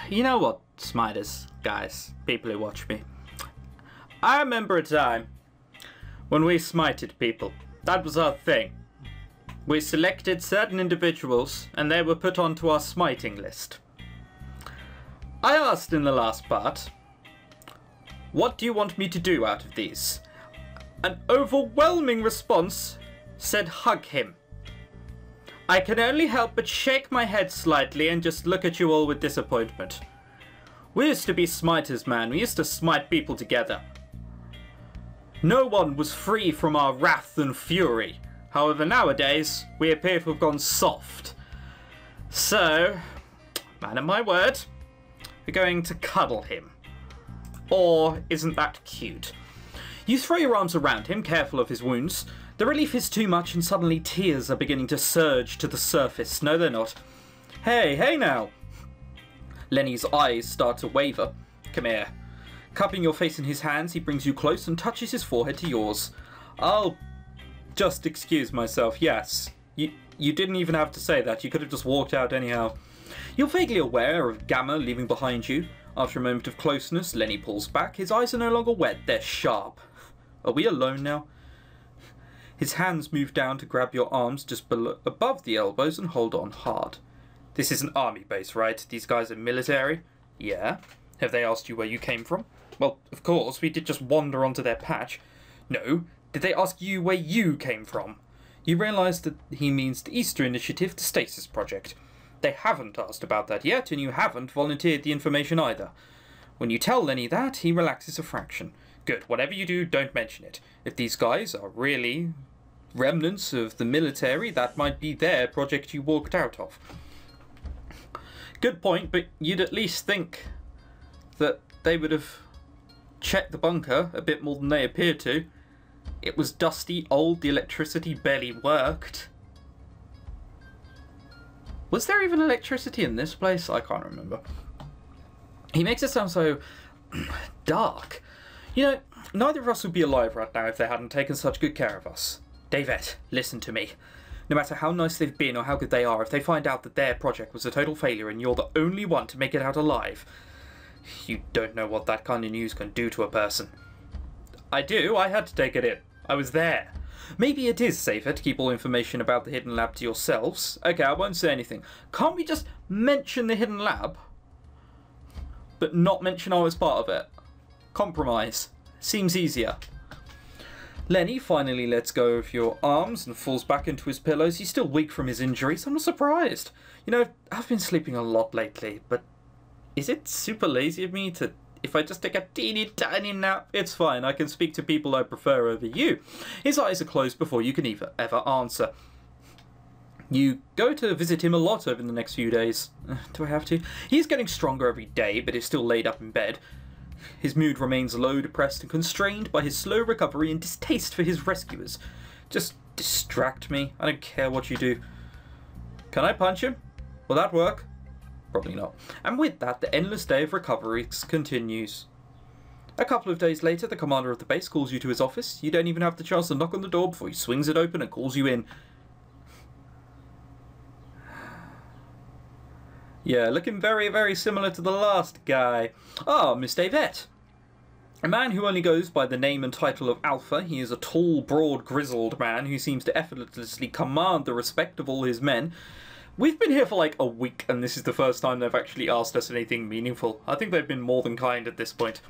You know what, Smiters, guys, people who watch me. I remember a time when we smited people. That was our thing. We selected certain individuals and they were put onto our smiting list. I asked in the last part, what do you want me to do out of these? An overwhelming response said hug him. I can only help but shake my head slightly and just look at you all with disappointment. We used to be smiters, man. We used to smite people together. No one was free from our wrath and fury. However, nowadays, we appear to have gone soft. So, man of my word, we're going to cuddle him. Or isn't that cute? You throw your arms around him, careful of his wounds. The relief is too much and suddenly tears are beginning to surge to the surface. No, they're not. Hey now. Lenny's eyes start to waver. Come here. Cupping your face in his hands, he brings you close and touches his forehead to yours. I'll just excuse myself, yes. You didn't even have to say that. You could have just walked out anyhow. You're vaguely aware of Gamma leaving behind you. After a moment of closeness, Lenny pulls back. His eyes are no longer wet, they're sharp. Are we alone now? His hands move down to grab your arms just above the elbows and hold on hard. This is an army base, right? These guys are military? Yeah. Have they asked you where you came from? Well, of course, we did just wander onto their patch. No, did they ask you where you came from? You realise that he means the Easter Initiative, the Stasis Project. They haven't asked about that yet, and you haven't volunteered the information either. When you tell Lenny that, he relaxes a fraction. Good, whatever you do, don't mention it. If these guys are really remnants of the military, that might be their project you walked out of. Good point, but you'd at least think that they would have checked the bunker a bit more than they appeared to. It was dusty, old, the electricity barely worked. Was there even electricity in this place? I can't remember. He makes it sound so dark. You know, neither of us would be alive right now if they hadn't taken such good care of us. Davette, listen to me. No matter how nice they've been or how good they are, if they find out that their project was a total failure and you're the only one to make it out alive, you don't know what that kind of news can do to a person. I do. I had to take it in. I was there. Maybe it is safer to keep all information about the hidden lab to yourselves. Okay, I won't say anything. Can't we just mention the hidden lab, but not mention I was part of it? Compromise. Seems easier. Lenny finally lets go of your arms and falls back into his pillows. He's still weak from his injuries. I'm not surprised. You know, I've been sleeping a lot lately, but is it super lazy of me to... If I just take a teeny tiny nap, it's fine. I can speak to people I prefer over you. His eyes are closed before you can ever answer. You go to visit him a lot over the next few days. Do I have to? He's getting stronger every day, but is still laid up in bed. His mood remains low, depressed, and constrained by his slow recovery and distaste for his rescuers. Just distract me. I don't care what you do. Can I punch him? Will that work? Probably not. And with that, the endless day of recoveries continues. A couple of days later, the commander of the base calls you to his office. You don't even have the chance to knock on the door before he swings it open and calls you in. Yeah, looking very, very similar to the last guy. Ah, Miss Davette. A man who only goes by the name and title of Alpha. He is a tall, broad, grizzled man who seems to effortlessly command the respect of all his men. We've been here for like a week, and this is the first time they've actually asked us anything meaningful. I think they've been more than kind at this point.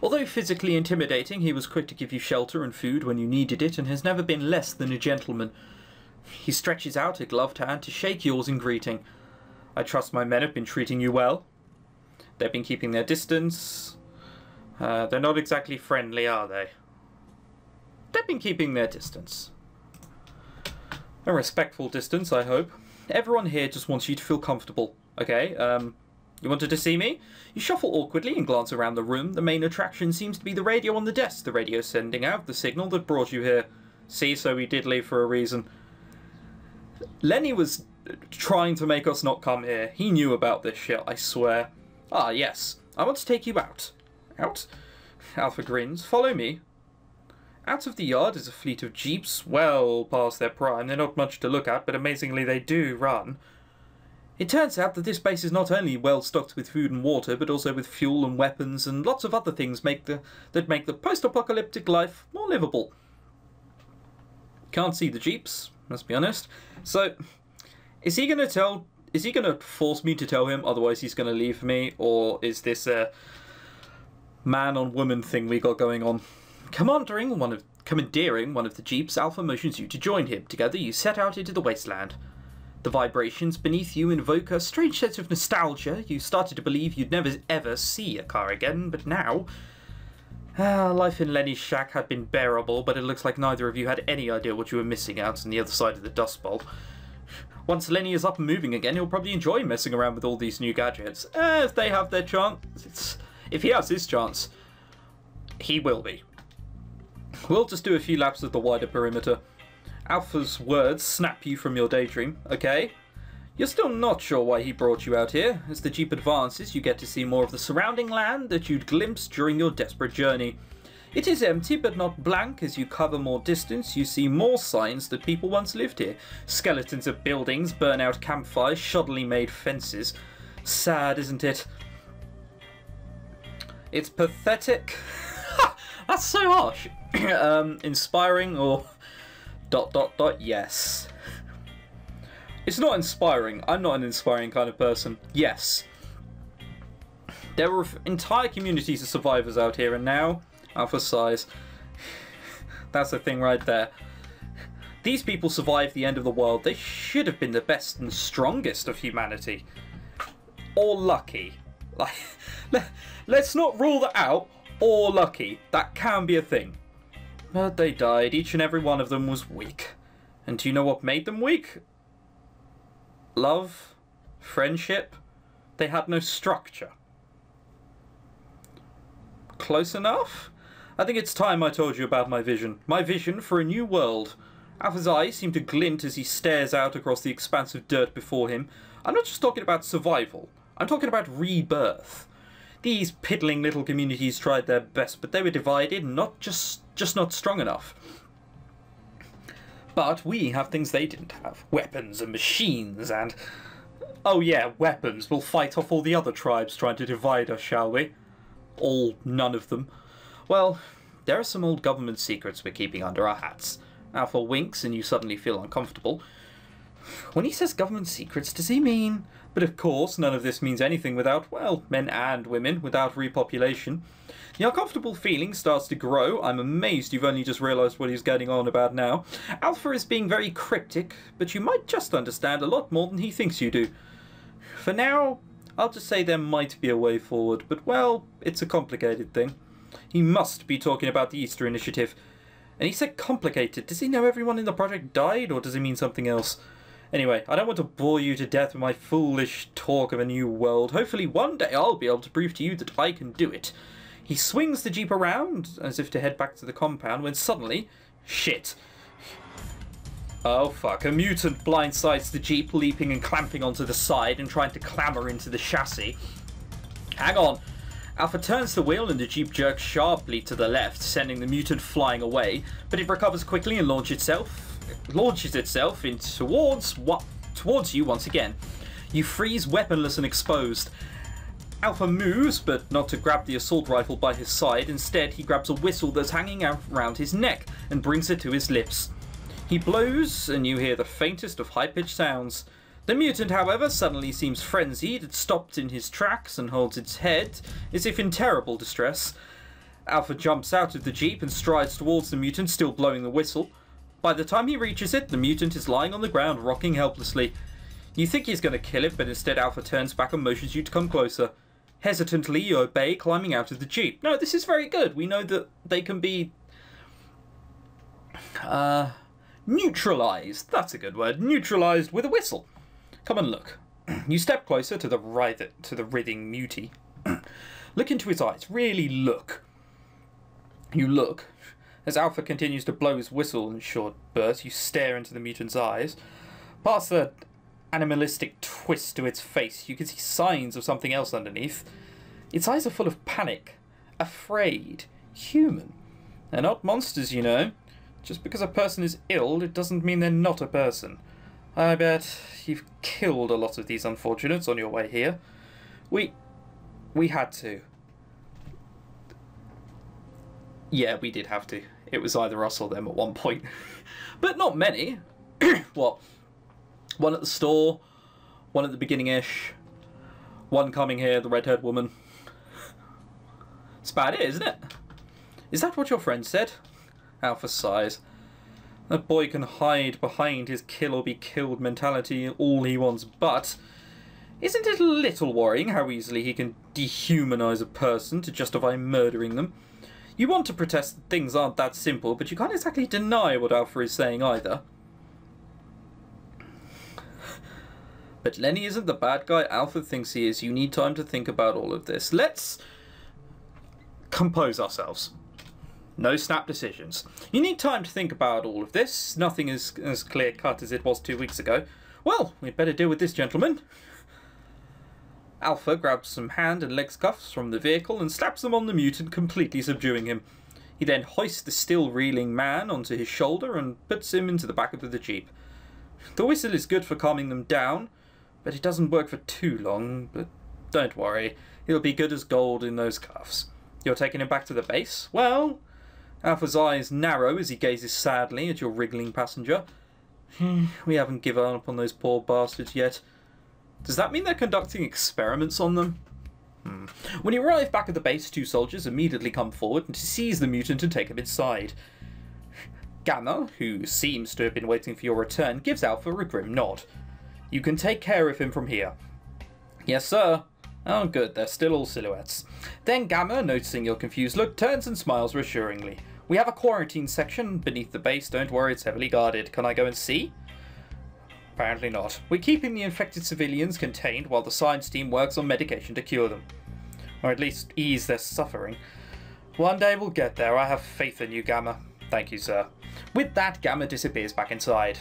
Although physically intimidating, he was quick to give you shelter and food when you needed it, and has never been less than a gentleman. He stretches out a gloved hand to shake yours in greeting. I trust my men have been treating you well. They've been keeping their distance. They're not exactly friendly, are they? They've been keeping their distance. A respectful distance, I hope. Everyone here just wants you to feel comfortable, okay? You wanted to see me? You shuffle awkwardly and glance around the room. The main attraction seems to be the radio on the desk. The radio sending out the signal that brought you here. See, so we did leave for a reason. Lenny was trying to make us not come here. He knew about this shit, I swear. Ah, yes. I want to take you out. Out? Alpha grins. Follow me. Out of the yard is a fleet of jeeps, well past their prime. They're not much to look at, but amazingly they do run. It turns out that this base is not only well stocked with food and water, but also with fuel and weapons and lots of other things that make the post-apocalyptic life more livable. Can't see the jeeps, let's be honest. So, is he going to force me to tell him, otherwise he's going to leave me, or is this a man-on-woman thing we got going on? Commandeering one of the jeeps, Alpha motions you to join him. Together you set out into the wasteland. The vibrations beneath you invoke a strange sense of nostalgia. You started to believe you'd never ever see a car again, but now... life in Lenny's shack had been bearable, but it looks like neither of you had any idea what you were missing out on the other side of the Dust Bowl. Once Lenny is up and moving again, he'll probably enjoy messing around with all these new gadgets. If they have their chance. If he has his chance, he will be. We'll just do a few laps of the wider perimeter. Alpha's words snap you from your daydream, okay? You're still not sure why he brought you out here. As the jeep advances, you get to see more of the surrounding land that you'd glimpsed during your desperate journey. It is empty, but not blank. As you cover more distance, you see more signs that people once lived here. Skeletons of buildings, burnt-out campfires, shoddily made fences. Sad, isn't it? It's pathetic. That's so harsh. Inspiring or... ... yes. It's not inspiring. I'm not an inspiring kind of person. Yes. There were entire communities of survivors out here, and now... Alpha sighs. That's the thing right there. These people survived the end of the world. They should have been the best and strongest of humanity. Or lucky. Like, let's not rule that out. Or lucky. That can be a thing. But they died. Each and every one of them was weak. And do you know what made them weak? Love? Friendship? They had no structure. Close enough? I think it's time I told you about my vision. My vision for a new world. Alpha's eyes seem to glint as he stares out across the expanse of dirt before him. I'm not just talking about survival. I'm talking about rebirth. These piddling little communities tried their best, but they were divided and not just not strong enough. But we have things they didn't have. Weapons and machines and... Oh yeah, weapons. We'll fight off all the other tribes trying to divide us, shall we? None of them. Well, there are some old government secrets we're keeping under our hats. Alpha winks and you suddenly feel uncomfortable. When he says government secrets, does he mean... But of course, none of this means anything without, well, men and women, without repopulation. The uncomfortable feeling starts to grow. I'm amazed you've only just realised what he's getting on about now. Alpha is being very cryptic, but you might just understand a lot more than he thinks you do. For now, I'll just say there might be a way forward, but well, it's a complicated thing. He must be talking about the Easter Initiative. And he said complicated. Does he know everyone in the project died, or does he mean something else? Anyway, I don't want to bore you to death with my foolish talk of a new world. Hopefully one day I'll be able to prove to you that I can do it. He swings the jeep around, as if to head back to the compound, when suddenly... Shit. Oh fuck, a mutant blindsides the jeep, leaping and clamping onto the side and trying to clamber into the chassis. Hang on. Alpha turns the wheel and the jeep jerks sharply to the left, sending the mutant flying away, but it recovers quickly and launches itself in towards you once again. You freeze weaponless and exposed. Alpha moves, but not to grab the assault rifle by his side. Instead, he grabs a whistle that's hanging out around his neck and brings it to his lips. He blows, and you hear the faintest of high-pitched sounds. The mutant, however, suddenly seems frenzied. It stops in his tracks and holds its head, as if in terrible distress. Alpha jumps out of the jeep and strides towards the mutant, still blowing the whistle. By the time he reaches it, the mutant is lying on the ground, rocking helplessly. You think he's going to kill it, but instead Alpha turns back and motions you to come closer. Hesitantly, you obey, climbing out of the jeep. No, this is very good. We know that they can be... neutralized. That's a good word. Neutralized with a whistle. Come and look. You step closer to the writhing mutie. Look into his eyes. Really look. You look. As Alpha continues to blow his whistle in short bursts, you stare into the mutant's eyes. Past the animalistic twist to its face, you can see signs of something else underneath. Its eyes are full of panic. Afraid. Human. They're not monsters, you know. Just because a person is ill, it doesn't mean they're not a person. I bet you've killed a lot of these unfortunates on your way here. We had to. Yeah, we did have to. It was either us or them at one point. But not many. What? One at the store, one at the beginning-ish, one coming here, the red-haired woman. It's about it, isn't it? Is that what your friend said? Alpha sighs. That boy can hide behind his kill or be killed mentality all he wants, but isn't it a little worrying how easily he can dehumanize a person to justify murdering them? You want to protest that things aren't that simple, but you can't exactly deny what Alpha is saying either. But Lenny isn't the bad guy Alpha thinks he is. You need time to think about all of this. Let's compose ourselves. No snap decisions. You need time to think about all of this. Nothing is as clear-cut as it was 2 weeks ago. Well, we'd better deal with this, gentleman. Alpha grabs some hand and leg cuffs from the vehicle and slaps them on the mutant, completely subduing him. He then hoists the still reeling man onto his shoulder and puts him into the back of the jeep. The whistle is good for calming them down, but it doesn't work for too long. But don't worry, he'll be good as gold in those cuffs. You're taking him back to the base? Well, Alpha's eyes narrow as he gazes sadly at your wriggling passenger. We haven't given up on those poor bastards yet. Does that mean they're conducting experiments on them? When you arrive back at the base, 2 soldiers immediately come forward and seize the mutant and take him inside. Gamma, who seems to have been waiting for your return, gives Alpha a grim nod. You can take care of him from here. Yes, sir. Oh, good, they're still all silhouettes. Then Gamma, noticing your confused look, turns and smiles reassuringly. We have a quarantine section beneath the base, don't worry, it's heavily guarded. Can I go and see? Apparently not. We're keeping the infected civilians contained while the science team works on medication to cure them. Or at least ease their suffering. One day we'll get there, I have faith in you, Gamma. Thank you, sir. With that, Gamma disappears back inside.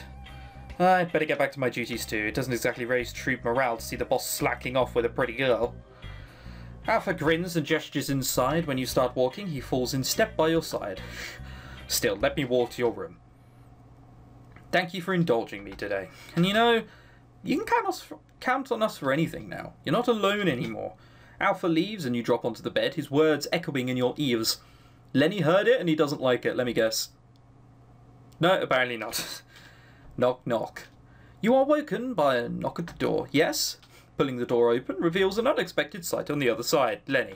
I'd better get back to my duties too. It doesn't exactly raise troop morale to see the boss slacking off with a pretty girl. Alpha grins and gestures inside. When you start walking, he falls in step by your side. Still, let me walk to your room. Thank you for indulging me today. And you know, you can count on us for anything now. You're not alone anymore. Alpha leaves and you drop onto the bed, his words echoing in your ears. Lenny heard it and he doesn't like it, let me guess. No, apparently not. Knock, knock. You are woken by a knock at the door. Yes? Pulling the door open reveals an unexpected sight on the other side. Lenny.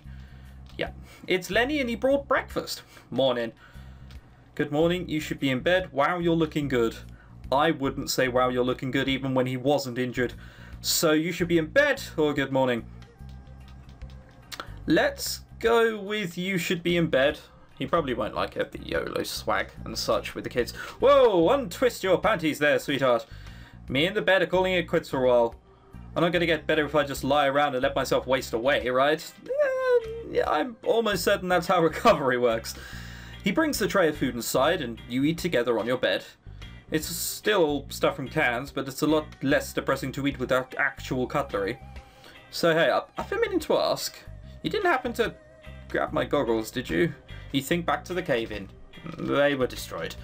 Yeah, it's Lenny and he brought breakfast. Morning. Good morning, you should be in bed. Wow, you're looking good. I wouldn't say wow, you're looking good even when he wasn't injured. So you should be in bed or good morning. Let's go with you should be in bed. He probably won't like it, the YOLO swag and such with the kids. Whoa, untwist your panties there, sweetheart. Me and the bed are calling it quits for a while. I'm not going to get better if I just lie around and let myself waste away, right? Yeah, I'm almost certain that's how recovery works. He brings the tray of food inside and you eat together on your bed. It's still stuff from cans, but it's a lot less depressing to eat without actual cutlery. So hey, I've been meaning to ask. You didn't happen to grab my goggles, did you? You think back to the cave-in. They were destroyed.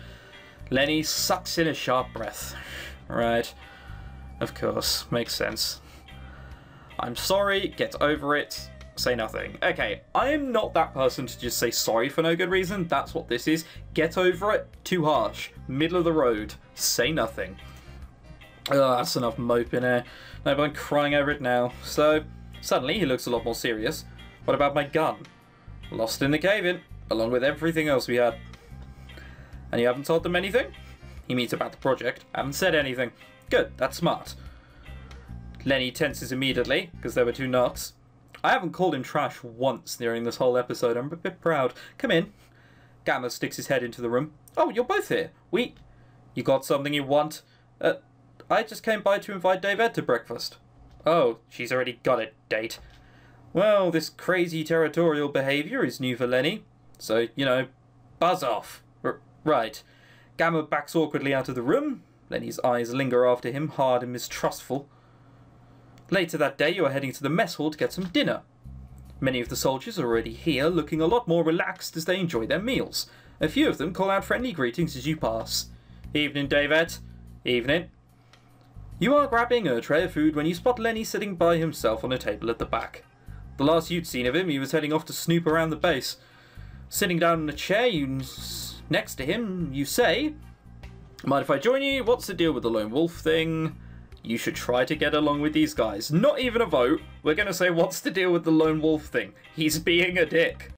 Lenny sucks in a sharp breath. Right. Of course. Makes sense. I'm sorry. Get over it. Say nothing. Okay, I'm not that person to just say sorry for no good reason. That's what this is. Get over it. Too harsh. Middle of the road. Say nothing. That's enough mope in here. No point crying over it now. So, suddenly he looks a lot more serious. What about my gun? Lost in the cave-in, along with everything else we had. And you haven't told them anything? He means about the project. Haven't said anything. Good, that's smart. Lenny tenses immediately, because they were two nuts. I haven't called him trash once during this whole episode. I'm a bit proud. Come in. Gamma sticks his head into the room. Oh, you're both here. You got something you want? I just came by to invite David to breakfast. Oh, she's already got a date. Well, this crazy territorial behaviour is new for Lenny. So, you know, buzz off. Right. Gamma backs awkwardly out of the room. Lenny's eyes linger after him, hard and mistrustful. Later that day, you are heading to the mess hall to get some dinner. Many of the soldiers are already here, looking a lot more relaxed as they enjoy their meals. A few of them call out friendly greetings as you pass. Evening, David. Evening. You are grabbing a tray of food when you spot Lenny sitting by himself on a table at the back. The last you'd seen of him, he was heading off to snoop around the base. Sitting down in a chair next to him, you say, "Mind if I join you? What's the deal with the lone wolf thing? You should try to get along with these guys." Not even a vote. We're going to say, what's the deal with the lone wolf thing? He's being a dick.